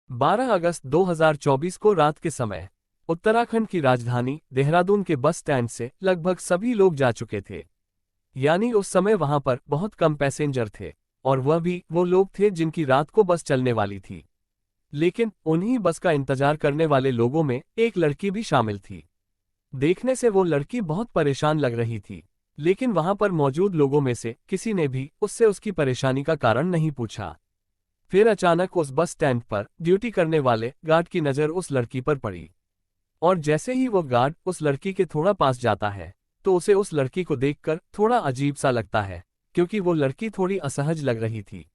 12 अगस्त 2024 को रात के समय उत्तराखंड की राजधानी देहरादून के बस स्टैंड से लगभग सभी लोग जा चुके थे। यानी उस समय वहां पर बहुत कम पैसेंजर थे, और वह भी वो लोग थे जिनकी रात को बस चलने वाली थी। लेकिन उन्हीं बस का इंतजार करने वाले लोगों में एक लड़की भी शामिल थी। देखने से वो लड़की बहुत परेशान लग रही थी, लेकिन वहां पर मौजूद लोगों में से किसी ने भी उससे उसकी परेशानी का कारण नहीं पूछा। फिर अचानक उस बस स्टैंड पर ड्यूटी करने वाले गार्ड की नज़र उस लड़की पर पड़ी, और जैसे ही वो गार्ड उस लड़की के थोड़ा पास जाता है तो उसे उस लड़की को देखकर थोड़ा अजीब सा लगता है, क्योंकि वो लड़की थोड़ी असहज लग रही थी।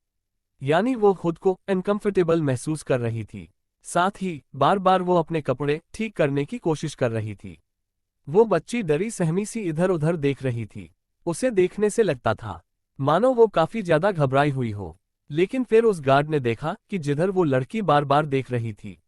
यानी वो खुद को अनकंफर्टेबल महसूस कर रही थी। साथ ही बार बार वो अपने कपड़े ठीक करने की कोशिश कर रही थी। वो बच्ची डरी सहमी सी इधर उधर देख रही थी। उसे देखने से लगता था मानो वो काफी ज्यादा घबराई हुई हो। लेकिन फिर उस गार्ड ने देखा कि जिधर वो लड़की बार बार देख रही थी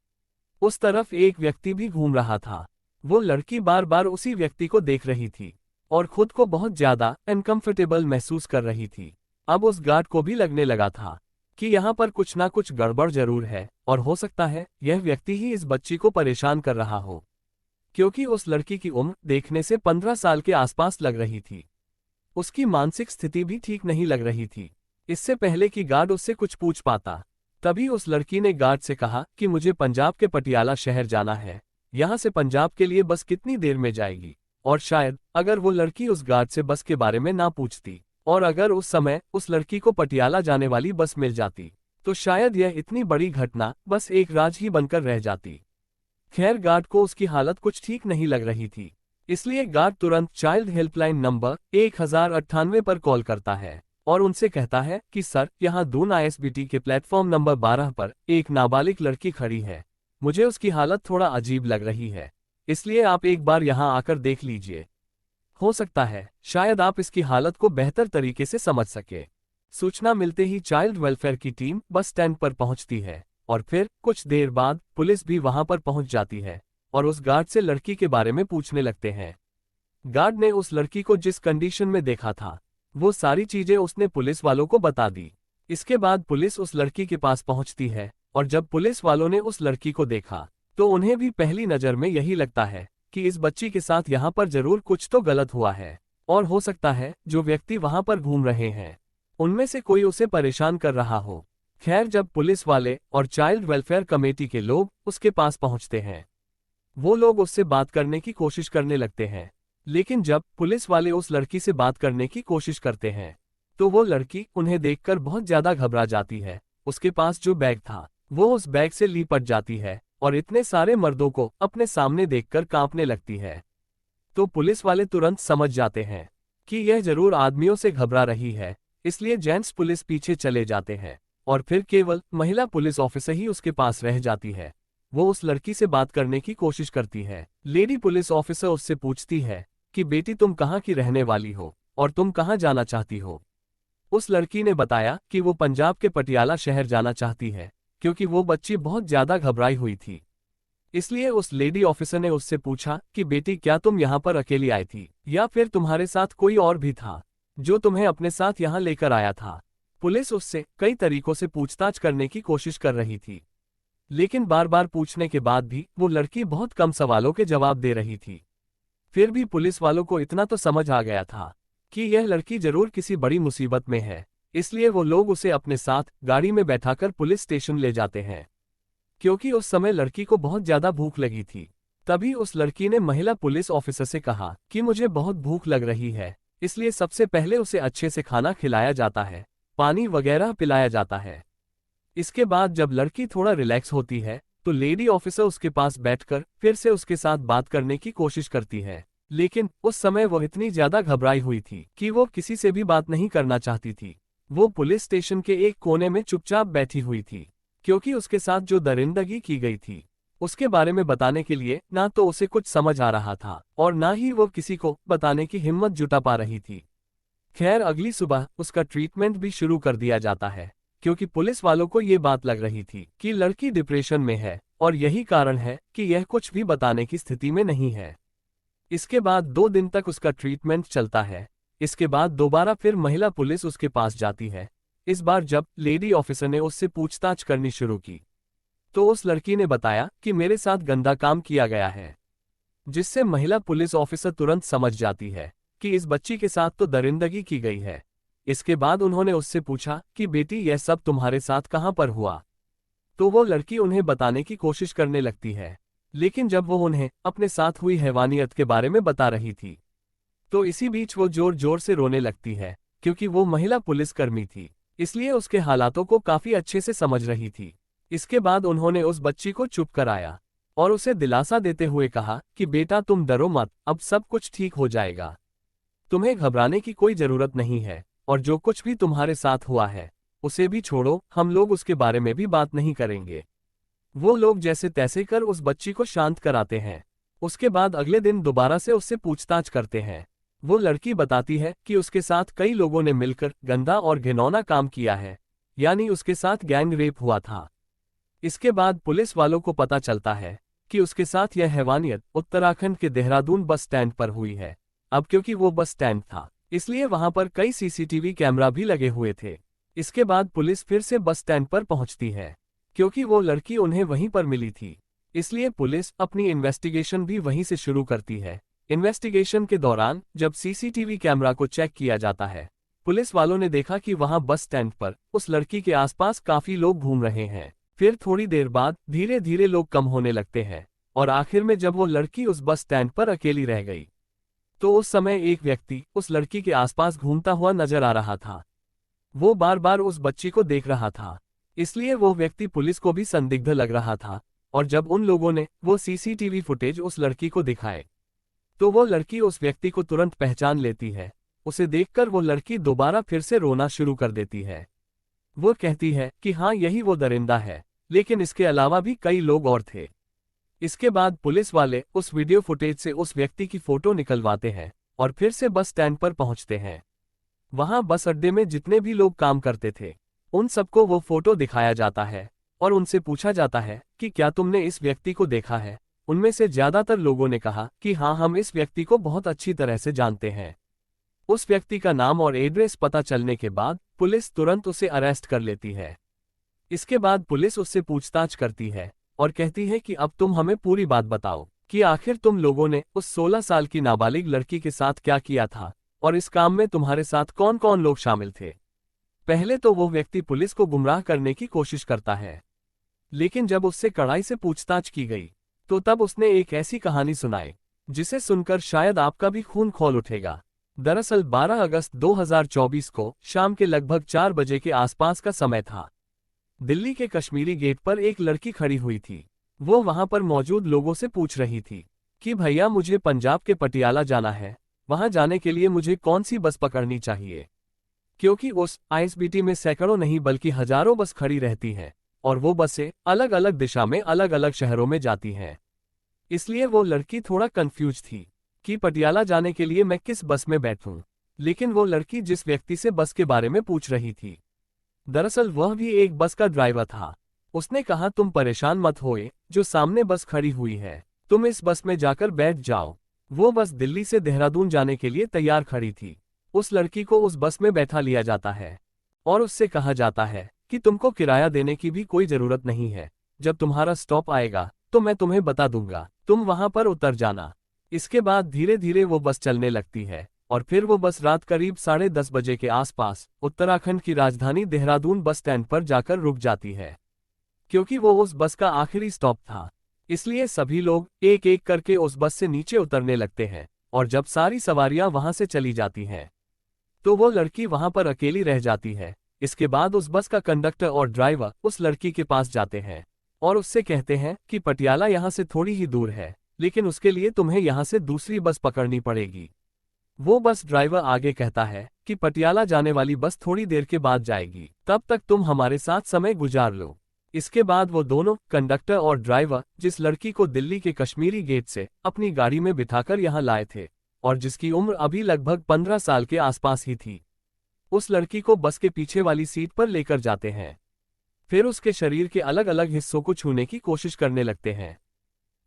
उस तरफ एक व्यक्ति भी घूम रहा था। वो लड़की बार बार उसी व्यक्ति को देख रही थी और खुद को बहुत ज्यादा अनकंफर्टेबल महसूस कर रही थी। अब उस गार्ड को भी लगने लगा था कि यहाँ पर कुछ ना कुछ गड़बड़ जरूर है, और हो सकता है यह व्यक्ति ही इस बच्ची को परेशान कर रहा हो, क्योंकि उस लड़की की उम्र देखने से 15 साल के आसपास लग रही थी। उसकी मानसिक स्थिति भी ठीक नहीं लग रही थी। इससे पहले कि गार्ड उससे कुछ पूछ पाता, तभी उस लड़की ने गार्ड से कहा कि मुझे पंजाब के पटियाला शहर जाना है, यहाँ से पंजाब के लिए बस कितनी देर में जाएगी। और शायद अगर वो लड़की उस गार्ड से बस के बारे में ना पूछती, और अगर उस समय उस लड़की को पटियाला जाने वाली बस मिल जाती, तो शायद यह इतनी बड़ी घटना बस एक राज ही बनकर रह जाती। खैर, गार्ड को उसकी हालत कुछ ठीक नहीं लग रही थी, इसलिए गार्ड तुरंत चाइल्ड हेल्पलाइन नंबर 1098 पर कॉल करता है और उनसे कहता है कि सर, यहाँ दून आईएसबीटी के प्लेटफॉर्म नंबर 12 पर एक नाबालिग लड़की खड़ी है। मुझे उसकी हालत थोड़ा अजीब लग रही है, इसलिए आप एक बार यहाँ आकर देख लीजिए। हो सकता है शायद आप इसकी हालत को बेहतर तरीके से समझ सके। सूचना मिलते ही चाइल्ड वेलफेयर की टीम बस स्टैंड पर पहुंचती है, और फिर कुछ देर बाद पुलिस भी वहां पर पहुंच जाती है और उस गार्ड से लड़की के बारे में पूछने लगते हैं। गार्ड ने उस लड़की को जिस कंडीशन में देखा था वो सारी चीजें उसने पुलिस वालों को बता दी। इसके बाद पुलिस उस लड़की के पास पहुंचती है, और जब पुलिस वालों ने उस लड़की को देखा तो उन्हें भी पहली नजर में यही लगता है कि इस बच्ची के साथ यहाँ पर जरूर कुछ तो गलत हुआ है, और हो सकता है जो व्यक्ति वहां पर घूम रहे हैं उनमें से कोई उसे परेशान कर रहा हो। खैर, जब पुलिस वाले और चाइल्ड वेलफेयर कमेटी के लोग उसके पास पहुंचते हैं, वो लोग उससे बात करने की कोशिश करने लगते हैं। लेकिन जब पुलिस वाले उस लड़की से बात करने की कोशिश करते हैं तो वो लड़की उन्हें देखकर बहुत ज्यादा घबरा जाती है। उसके पास जो बैग था वो उस बैग से लिपट जाती है और इतने सारे मर्दों को अपने सामने देखकर कांपने लगती है। तो पुलिस वाले तुरंत समझ जाते हैं कि यह जरूर आदमियों से घबरा रही है, इसलिए जेंट्स पुलिस पीछे चले जाते हैं और फिर केवल महिला पुलिस ऑफिसर ही उसके पास रह जाती है। वो उस लड़की से बात करने की कोशिश करती है। लेडी पुलिस ऑफिसर उससे पूछती है कि बेटी, तुम कहाँ की रहने वाली हो और तुम कहाँ जाना चाहती हो। उस लड़की ने बताया कि वो पंजाब के पटियाला शहर जाना चाहती है, क्योंकि वो बच्ची बहुत ज्यादा घबराई हुई थी। इसलिए उस लेडी ऑफिसर ने उससे पूछा कि बेटी, क्या तुम यहाँ पर अकेली आई थी या फिर तुम्हारे साथ कोई और भी था जो तुम्हें अपने साथ यहाँ लेकर आया था। पुलिस उससे कई तरीकों से पूछताछ करने की कोशिश कर रही थी, लेकिन बार बार पूछने के बाद भी वो लड़की बहुत कम सवालों के जवाब दे रही थी। फिर भी पुलिस वालों को इतना तो समझ आ गया था कि यह लड़की जरूर किसी बड़ी मुसीबत में है, इसलिए वो लोग उसे अपने साथ गाड़ी में बैठाकर पुलिस स्टेशन ले जाते हैं। क्योंकि उस समय लड़की को बहुत ज्यादा भूख लगी थी, तभी उस लड़की ने महिला पुलिस ऑफिसर से कहा कि मुझे बहुत भूख लग रही है, इसलिए सबसे पहले उसे अच्छे से खाना खिलाया जाता है, पानी वगैरह पिलाया जाता है। इसके बाद जब लड़की थोड़ा रिलैक्स होती है तो लेडी ऑफिसर उसके पास बैठकर फिर से उसके साथ बात करने की कोशिश करती है। लेकिन उस समय वो इतनी ज्यादा घबराई हुई थी कि वो किसी से भी बात नहीं करना चाहती थी। वो पुलिस स्टेशन के एक कोने में चुपचाप बैठी हुई थी, क्योंकि उसके साथ जो दरिंदगी की गई थी उसके बारे में बताने के लिए ना तो उसे कुछ समझ आ रहा था और ना ही वो किसी को बताने की हिम्मत जुटा पा रही थी। खैर, अगली सुबह उसका ट्रीटमेंट भी शुरू कर दिया जाता है, क्योंकि पुलिस वालों को ये बात लग रही थी कि लड़की डिप्रेशन में है और यही कारण है कि यह कुछ भी बताने की स्थिति में नहीं है। इसके बाद 2 दिन तक उसका ट्रीटमेंट चलता है। इसके बाद दोबारा फिर महिला पुलिस उसके पास जाती है। इस बार जब लेडी ऑफिसर ने उससे पूछताछ करनी शुरू की तो उस लड़की ने बताया कि मेरे साथ गंदा काम किया गया है, जिससे महिला पुलिस ऑफिसर तुरंत समझ जाती है कि इस बच्ची के साथ तो दरिंदगी की गई है। इसके बाद उन्होंने उससे पूछा कि बेटी यह सब तुम्हारे साथ कहाँ पर हुआ। तो वो लड़की उन्हें बताने की कोशिश करने लगती है, लेकिन जब वो उन्हें अपने साथ हुई हैवानियत के बारे में बता रही थी, तो इसी बीच वो जोर जोर से रोने लगती है, क्योंकि वो महिला पुलिसकर्मी थी, इसलिए उसके हालातों को काफी अच्छे से समझ रही थी। इसके बाद उन्होंने उस बच्ची को चुप कराया और उसे दिलासा देते हुए कहा कि बेटा तुम डरो मत, अब सब कुछ ठीक हो जाएगा। तुम्हें घबराने की कोई जरूरत नहीं है, और जो कुछ भी तुम्हारे साथ हुआ है उसे भी छोड़ो, हम लोग उसके बारे में भी बात नहीं करेंगे। वो लोग जैसे तैसे कर उस बच्ची को शांत कराते हैं। उसके बाद अगले दिन दोबारा से उससे पूछताछ करते हैं। वो लड़की बताती है कि उसके साथ कई लोगों ने मिलकर गंदा और घिनौना काम किया है, यानी उसके साथ गैंग रेप हुआ था। इसके बाद पुलिस वालों को पता चलता है कि उसके साथ यह हैवानियत उत्तराखंड के देहरादून बस स्टैंड पर हुई है। अब क्योंकि वो बस स्टैंड था, इसलिए वहां पर कई सीसीटीवी कैमरा भी लगे हुए थे। इसके बाद पुलिस फिर से बस स्टैंड पर पहुंचती है, क्योंकि वो लड़की उन्हें वहीं पर मिली थी, इसलिए पुलिस अपनी इन्वेस्टिगेशन भी वहीं से शुरू करती है। इन्वेस्टिगेशन के दौरान जब सीसीटीवी कैमरा को चेक किया जाता है, पुलिस वालों ने देखा कि वहां बस स्टैंड पर उस लड़की के आसपास काफी लोग घूम रहे हैं। फिर थोड़ी देर बाद धीरे धीरे लोग कम होने लगते हैं, और आखिर में जब वो लड़की उस बस स्टैंड पर अकेली रह गई, तो उस समय एक व्यक्ति उस लड़की के आसपास घूमता हुआ नजर आ रहा था। वो बार बार उस बच्ची को देख रहा था, इसलिए वो व्यक्ति पुलिस को भी संदिग्ध लग रहा था। और जब उन लोगों ने वो सीसीटीवी फुटेज उस लड़की को दिखाए, तो वो लड़की उस व्यक्ति को तुरंत पहचान लेती है। उसे देखकर वो लड़की दोबारा फिर से रोना शुरू कर देती है। वो कहती है कि हाँ, यही वो दरिंदा है, लेकिन इसके अलावा भी कई लोग और थे। इसके बाद पुलिस वाले उस वीडियो फुटेज से उस व्यक्ति की फोटो निकलवाते हैं और फिर से बस स्टैंड पर पहुंचते हैं। वहां बस अड्डे में जितने भी लोग काम करते थे, उन सबको वो फोटो दिखाया जाता है और उनसे पूछा जाता है कि क्या तुमने इस व्यक्ति को देखा है। उनमें से ज्यादातर लोगों ने कहा कि हाँ, हम इस व्यक्ति को बहुत अच्छी तरह से जानते हैं। उस व्यक्ति का नाम और एड्रेस पता चलने के बाद पुलिस तुरंत उसे अरेस्ट कर लेती है। इसके बाद पुलिस उससे पूछताछ करती है और कहती है कि अब तुम हमें पूरी बात बताओ कि आखिर तुम लोगों ने उस 16 साल की नाबालिग लड़की के साथ क्या किया था, और इस काम में तुम्हारे साथ कौन कौन लोग शामिल थे। पहले तो वो व्यक्ति पुलिस को गुमराह करने की कोशिश करता है, लेकिन जब उससे कड़ाई से पूछताछ की गई, तो तब उसने एक ऐसी कहानी सुनाई जिसे सुनकर शायद आपका भी खून खौल उठेगा। दरअसल 12 अगस्त 2024 को शाम के लगभग 4 बजे के आसपास का समय था। दिल्ली के कश्मीरी गेट पर एक लड़की खड़ी हुई थी। वो वहां पर मौजूद लोगों से पूछ रही थी कि भैया, मुझे पंजाब के पटियाला जाना है, वहां जाने के लिए मुझे कौन सी बस पकड़नी चाहिए, क्योंकि उस आईएसबीटी में सैकड़ों नहीं बल्कि हजारों बस खड़ी रहती हैं, और वो बसें अलग अलग दिशा में अलग अलग शहरों में जाती हैं। इसलिए वो लड़की थोड़ा कंफ्यूज थी कि पटियाला जाने के लिए मैं किस बस में बैठूं। लेकिन वो लड़की जिस व्यक्ति से बस के बारे में पूछ रही थी, दरअसल वह भी एक बस का ड्राइवर था। उसने कहा, तुम परेशान मत होए, जो सामने बस खड़ी हुई है, तुम इस बस में जाकर बैठ जाओ। वो बस दिल्ली से देहरादून जाने के लिए तैयार खड़ी थी। उस लड़की को उस बस में बैठा लिया जाता है और उससे कहा जाता है कि तुमको किराया देने की भी कोई जरूरत नहीं है, जब तुम्हारा स्टॉप आएगा तो मैं तुम्हें बता दूंगा, तुम वहां पर उतर जाना। इसके बाद धीरे धीरे वो बस चलने लगती है और फिर वो बस रात करीब 10:30 बजे के आसपास उत्तराखंड की राजधानी देहरादून बस स्टैंड पर जाकर रुक जाती है। क्योंकि वो उस बस का आखिरी स्टॉप था, इसलिए सभी लोग एक एक करके उस बस से नीचे उतरने लगते हैं, और जब सारी सवारियां वहां से चली जाती हैं, तो वो लड़की वहां पर अकेली रह जाती है। इसके बाद उस बस का कंडक्टर और ड्राइवर उस लड़की के पास जाते हैं और उससे कहते हैं कि पटियाला यहाँ से थोड़ी ही दूर है, लेकिन उसके लिए तुम्हें यहाँ से दूसरी बस पकड़नी पड़ेगी। वो बस ड्राइवर आगे कहता है कि पटियाला जाने वाली बस थोड़ी देर के बाद जाएगी, तब तक तुम हमारे साथ समय गुजार लो। इसके बाद वो दोनों, कंडक्टर और ड्राइवर, जिस लड़की को दिल्ली के कश्मीरी गेट से अपनी गाड़ी में बिठाकर यहाँ लाए थे और जिसकी उम्र अभी लगभग 15 साल के आसपास ही थी, उस लड़की को बस के पीछे वाली सीट पर लेकर जाते हैं। फिर उसके शरीर के अलग अलग हिस्सों को छूने की कोशिश करने लगते हैं,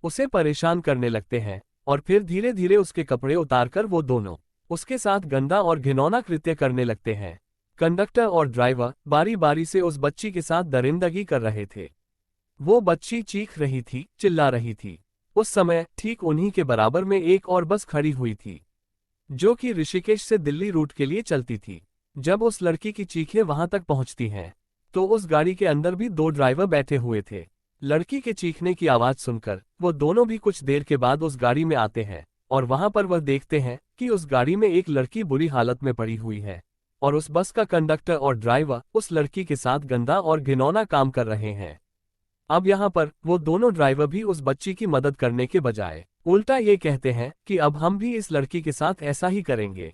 उसे परेशान करने लगते हैं, और फिर धीरे धीरे उसके कपड़े उतारकर वो दोनों उसके साथ गंदा और घिनौना कृत्य करने लगते हैं। कंडक्टर और ड्राइवर बारी बारी से उस बच्ची के साथ दरिंदगी कर रहे थे। वो बच्ची चीख रही थी, चिल्ला रही थी। उस समय ठीक उन्हीं के बराबर में एक और बस खड़ी हुई थी, जो कि ऋषिकेश से दिल्ली रूट के लिए चलती थी। जब उस लड़की की चीखें वहां तक पहुंचती हैं, तो उस गाड़ी के अंदर भी 2 ड्राइवर बैठे हुए थे। लड़की के चीखने की आवाज सुनकर वो दोनों भी कुछ देर के बाद उस गाड़ी में आते हैं, और वहां पर वह देखते हैं कि उस गाड़ी में एक लड़की बुरी हालत में पड़ी हुई है, और उस बस का कंडक्टर और ड्राइवर उस लड़की के साथ गंदा और घिनौना काम कर रहे हैं। अब यहाँ पर वो दोनों ड्राइवर भी उस बच्ची की मदद करने के बजाय उल्टा ये कहते हैं कि अब हम भी इस लड़की के साथ ऐसा ही करेंगे।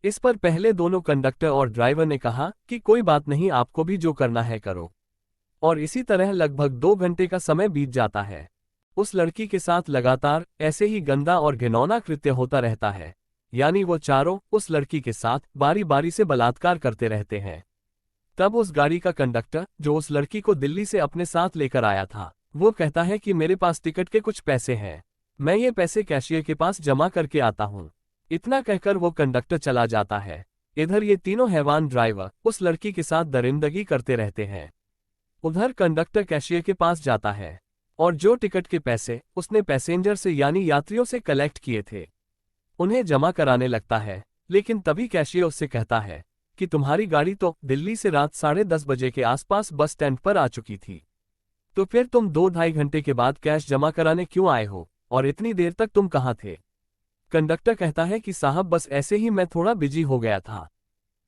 इस पर पहले दोनों कंडक्टर और ड्राइवर ने कहा कि कोई बात नहीं, आपको भी जो करना है करो। और इसी तरह लगभग 2 घंटे का समय बीत जाता है। उस लड़की के साथ लगातार ऐसे ही गंदा और घिनौना कृत्य होता रहता है, यानी वो चारों उस लड़की के साथ बारी बारी से बलात्कार करते रहते हैं। तब उस गाड़ी का कंडक्टर, जो उस लड़की को दिल्ली से अपने साथ लेकर आया था, वो कहता है कि मेरे पास टिकट के कुछ पैसे हैं, मैं ये पैसे कैशियर के पास जमा करके आता हूँ। इतना कहकर वो कंडक्टर चला जाता है। इधर ये तीनों हैवान ड्राइवर उस लड़की के साथ दरिंदगी करते रहते हैं। उधर कंडक्टर कैशियर के पास जाता है, और जो टिकट के पैसे उसने पैसेंजर से यानी यात्रियों से कलेक्ट किए थे, उन्हें जमा कराने लगता है। लेकिन तभी कैशियर उससे कहता है कि तुम्हारी गाड़ी तो दिल्ली से रात 10:30 बजे के आसपास बस स्टैंड पर आ चुकी थी, तो फिर तुम 2-2.5 घंटे के बाद कैश जमा कराने क्यों आए हो, और इतनी देर तक तुम कहाँ थे? कंडक्टर कहता है कि साहब बस ऐसे ही मैं थोड़ा बिजी हो गया था,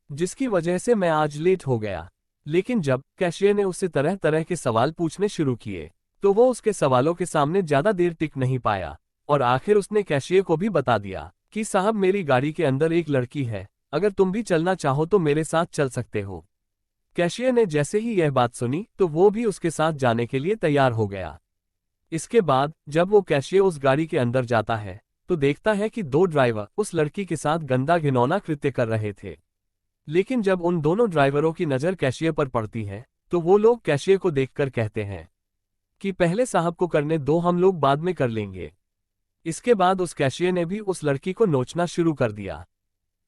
जिसकी वजह से मैं आज लेट हो गया। लेकिन जब कैशियर ने उससे तरह तरह के सवाल पूछने शुरू किए, तो वो उसके सवालों के सामने ज्यादा देर टिक नहीं पाया, और आखिर उसने कैशियर को भी बता दिया कि साहब मेरी गाड़ी के अंदर एक लड़की है, अगर तुम भी चलना चाहो तो मेरे साथ चल सकते हो। कैशियर ने जैसे ही यह बात सुनी तो वो भी उसके साथ जाने के लिए तैयार हो गया। इसके बाद जब वो कैशियर उस गाड़ी के अंदर जाता है, तो देखता है कि 2 ड्राइवर उस लड़की के साथ गंदा घिनौना कृत्य कर रहे थे। लेकिन जब उन दोनों ड्राइवरों की नज़र कैशियर पर पड़ती है, तो वो लोग कैशियर को देखकर कहते हैं कि पहले साहब को करने दो, हम लोग बाद में कर लेंगे। इसके बाद उस कैशियर ने भी उस लड़की को नोचना शुरू कर दिया,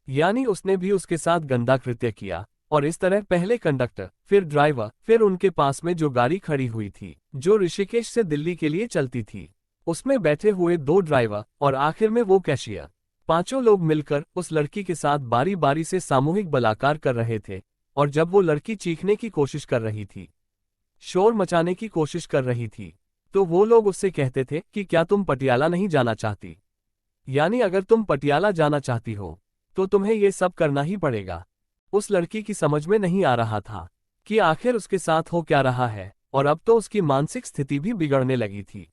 यानी उसने भी उसके साथ गंदा कृत्य किया। और इस तरह पहले कंडक्टर, फिर ड्राइवर, फिर उनके पास में जो गाड़ी खड़ी हुई थी, जो ऋषिकेश से दिल्ली के लिए चलती थी, उसमें बैठे हुए 2 ड्राइवर, और आखिर में वो कैशियर, पांचों लोग मिलकर उस लड़की के साथ बारी बारी से सामूहिक बलात्कार कर रहे थे। और जब वो लड़की चीखने की कोशिश कर रही थी, शोर मचाने की कोशिश कर रही थी, तो वो लोग उससे कहते थे कि क्या तुम पटियाला नहीं जाना चाहती, यानी अगर तुम पटियाला जाना चाहती हो तो तुम्हें ये सब करना ही पड़ेगा। उस लड़की की समझ में नहीं आ रहा था कि आखिर उसके साथ हो क्या रहा है, और अब तो उसकी मानसिक स्थिति भी बिगड़ने लगी थी।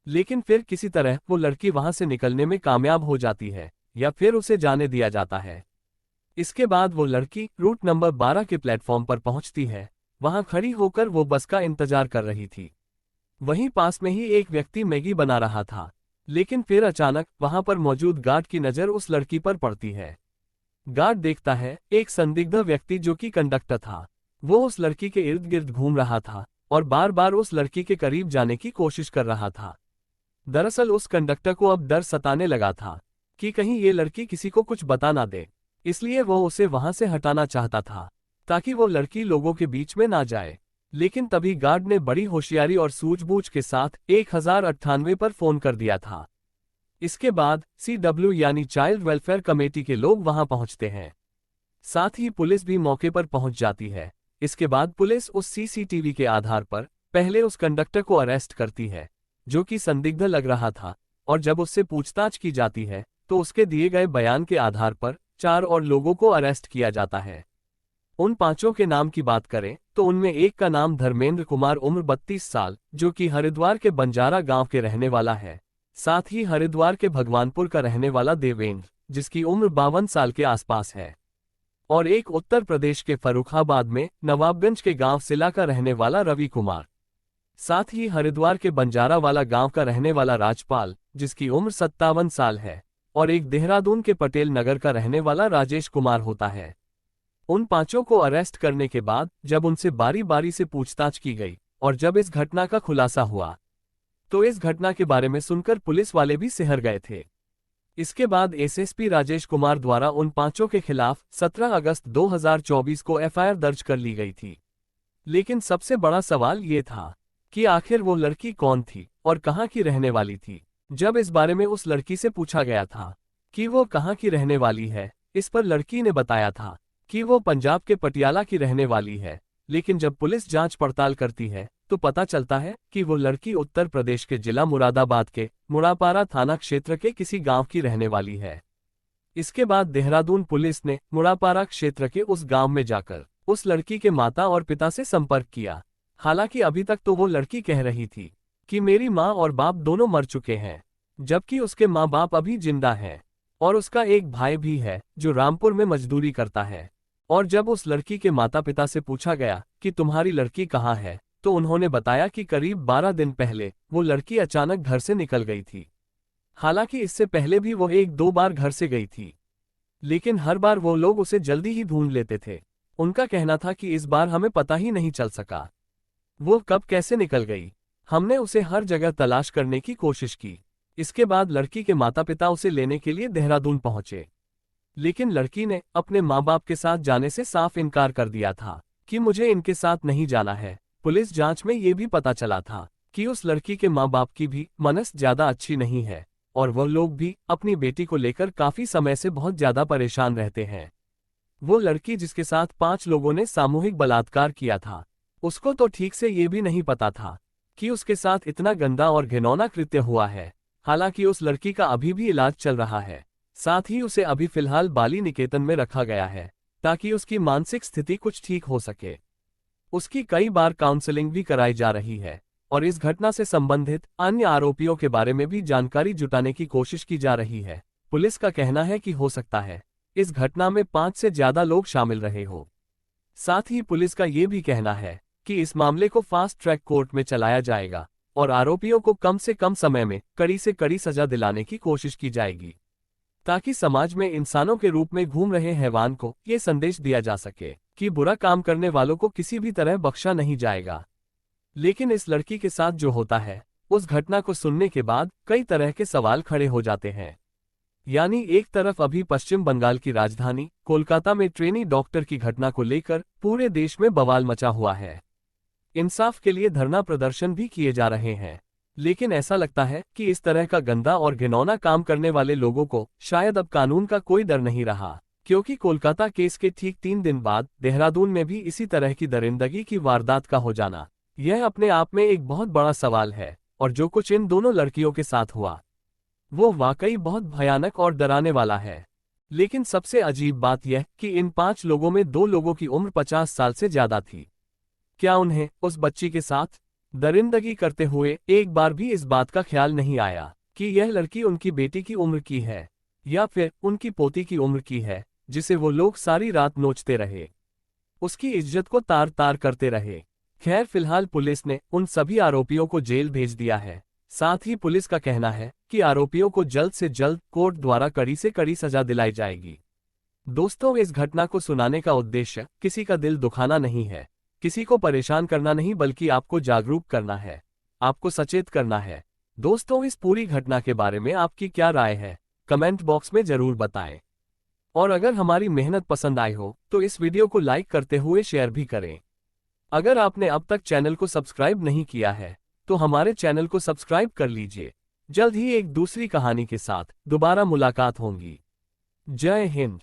लेकिन फिर किसी तरह वो लड़की वहां से निकलने में कामयाब हो जाती है, या फिर उसे जाने दिया जाता है। इसके बाद वो लड़की रूट नंबर 12 के प्लेटफॉर्म पर पहुंचती है। वहां खड़ी होकर वो बस का इंतजार कर रही थी। वहीं पास में ही एक व्यक्ति मैगी बना रहा था, लेकिन फिर अचानक वहां पर मौजूद गार्ड की नजर उस लड़की पर पड़ती है। गार्ड देखता है एक संदिग्ध व्यक्ति जो कि कंडक्टर था, वो उस लड़की के इर्द गिर्द घूम रहा था और बार बार उस लड़की के करीब जाने की कोशिश कर रहा था। दरअसल उस कंडक्टर को अब डर सताने लगा था कि कहीं ये लड़की किसी को कुछ बता ना दे, इसलिए वो उसे वहां से हटाना चाहता था ताकि वो लड़की लोगों के बीच में ना जाए। लेकिन तभी गार्ड ने बड़ी होशियारी और सूझबूझ के साथ 1098 पर फोन कर दिया था। इसके बाद CW यानी चाइल्ड वेलफेयर कमेटी के लोग वहां पहुंचते हैं। साथ ही पुलिस भी मौके पर पहुंच जाती है। इसके बाद पुलिस उस CCTV के आधार पर पहले उस कंडक्टर को अरेस्ट करती है, जो कि संदिग्ध लग रहा था, और जब उससे पूछताछ की जाती है तो उसके दिए गए बयान के आधार पर 4 और लोगों को अरेस्ट किया जाता है। उन 5 के नाम की बात करें तो उनमें एक का नाम धर्मेंद्र कुमार, उम्र 32 साल, जो कि हरिद्वार के बंजारा गांव के रहने वाला है। साथ ही हरिद्वार के भगवानपुर का रहने वाला देवेंद्र, जिसकी उम्र 52 साल के आसपास है। और एक उत्तर प्रदेश के फर्रुखाबाद में नवाबगंज के गांव सिला का रहने वाला रवि कुमार। साथ ही हरिद्वार के बंजारा वाला गांव का रहने वाला राजपाल, जिसकी उम्र 57 साल है। और एक देहरादून के पटेल नगर का रहने वाला राजेश कुमार होता है। उन 5 को अरेस्ट करने के बाद जब उनसे बारी बारी से पूछताछ की गई और जब इस घटना का खुलासा हुआ, तो इस घटना के बारे में सुनकर पुलिस वाले भी सिहर गए थे। इसके बाद SSP राजेश कुमार द्वारा उन 5 के खिलाफ 17 अगस्त 2024 को FIR दर्ज कर ली गई थी। लेकिन सबसे बड़ा सवाल ये था कि आखिर वो लड़की कौन थी और कहाँ की रहने वाली थी। जब इस बारे में उस लड़की से पूछा गया था कि वो कहाँ की रहने वाली है, इस पर लड़की ने बताया था कि वो पंजाब के पटियाला की रहने वाली है। लेकिन जब पुलिस जांच पड़ताल करती है तो पता चलता है कि वो लड़की उत्तर प्रदेश के जिला मुरादाबाद के मुड़ापारा थाना क्षेत्र के किसी गांव की रहने वाली है। इसके बाद देहरादून पुलिस ने मुड़ापारा क्षेत्र के उस गांव में जाकर उस लड़की के माता और पिता से संपर्क किया। हालांकि अभी तक तो वो लड़की कह रही थी कि मेरी माँ और बाप दोनों मर चुके हैं, जबकि उसके माँ बाप अभी जिंदा हैं और उसका एक भाई भी है जो रामपुर में मजदूरी करता है। और जब उस लड़की के माता पिता से पूछा गया कि तुम्हारी लड़की कहाँ है, तो उन्होंने बताया कि करीब 12 दिन पहले वो लड़की अचानक घर से निकल गई थी। हालांकि इससे पहले भी वो 1-2 बार घर से गई थी, लेकिन हर बार वो लोग उसे जल्दी ही ढूंढ लेते थे। उनका कहना था कि इस बार हमें पता ही नहीं चल सका वो कब कैसे निकल गई। हमने उसे हर जगह तलाश करने की कोशिश की। इसके बाद लड़की के माता पिता उसे लेने के लिए देहरादून पहुंचे, लेकिन लड़की ने अपने माँ बाप के साथ जाने से साफ इनकार कर दिया था कि मुझे इनके साथ नहीं जाना है। पुलिस जांच में ये भी पता चला था कि उस लड़की के माँ बाप की भी मनस ज्यादा अच्छी नहीं है और वह लोग भी अपनी बेटी को लेकर काफी समय से बहुत ज्यादा परेशान रहते हैं। वो लड़की जिसके साथ 5 लोगों ने सामूहिक बलात्कार किया था, उसको तो ठीक से ये भी नहीं पता था कि उसके साथ इतना गंदा और घिनौना कृत्य हुआ है। हालांकि उस लड़की का अभी भी इलाज चल रहा है। साथ ही उसे अभी फिलहाल बाली निकेतन में रखा गया है ताकि उसकी मानसिक स्थिति कुछ ठीक हो सके। उसकी कई बार काउंसलिंग भी कराई जा रही है और इस घटना से संबंधित अन्य आरोपियों के बारे में भी जानकारी जुटाने की कोशिश की जा रही है। पुलिस का कहना है कि हो सकता है इस घटना में 5 से ज्यादा लोग शामिल रहे हो। साथ ही पुलिस का ये भी कहना है कि इस मामले को फास्ट ट्रैक कोर्ट में चलाया जाएगा और आरोपियों को कम से कम समय में कड़ी से कड़ी सजा दिलाने की कोशिश की जाएगी, ताकि समाज में इंसानों के रूप में घूम रहे हैवान को ये संदेश दिया जा सके कि बुरा काम करने वालों को किसी भी तरह बख्शा नहीं जाएगा। लेकिन इस लड़की के साथ जो होता है, उस घटना को सुनने के बाद कई तरह के सवाल खड़े हो जाते हैं। यानी एक तरफ अभी पश्चिम बंगाल की राजधानी कोलकाता में ट्रेनी डॉक्टर की घटना को लेकर पूरे देश में बवाल मचा हुआ है। इंसाफ के लिए धरना प्रदर्शन भी किए जा रहे हैं, लेकिन ऐसा लगता है कि इस तरह का गंदा और घिनौना काम करने वाले लोगों को शायद अब कानून का कोई डर नहीं रहा, क्योंकि कोलकाता केस के ठीक 3 दिन बाद देहरादून में भी इसी तरह की दरिंदगी की वारदात का हो जाना, यह अपने आप में एक बहुत बड़ा सवाल है। और जो कुछ इन दोनों लड़कियों के साथ हुआ वो वाकई बहुत भयानक और डराने वाला है। लेकिन सबसे अजीब बात यह कि इन 5 लोगों में 2 लोगों की उम्र 50 साल से ज्यादा थी। क्या उन्हें उस बच्ची के साथ दरिंदगी करते हुए एक बार भी इस बात का ख्याल नहीं आया कि यह लड़की उनकी बेटी की उम्र की है या फिर उनकी पोती की उम्र की है, जिसे वो लोग सारी रात नोचते रहे, उसकी इज्जत को तार तार करते रहे। खैर, फिलहाल पुलिस ने उन सभी आरोपियों को जेल भेज दिया है। साथ ही पुलिस का कहना है कि आरोपियों को जल्द से जल्द कोर्ट द्वारा कड़ी से कड़ी सजा दिलाई जाएगी। दोस्तों, इस घटना को सुनाने का उद्देश्य किसी का दिल दुखाना नहीं है, किसी को परेशान करना नहीं, बल्कि आपको जागरूक करना है, आपको सचेत करना है। दोस्तों, इस पूरी घटना के बारे में आपकी क्या राय है, कमेंट बॉक्स में जरूर बताएं। और अगर हमारी मेहनत पसंद आई हो तो इस वीडियो को लाइक करते हुए शेयर भी करें। अगर आपने अब तक चैनल को सब्सक्राइब नहीं किया है तो हमारे चैनल को सब्सक्राइब कर लीजिए। जल्द ही एक दूसरी कहानी के साथ दोबारा मुलाकात होगी। जय हिंद।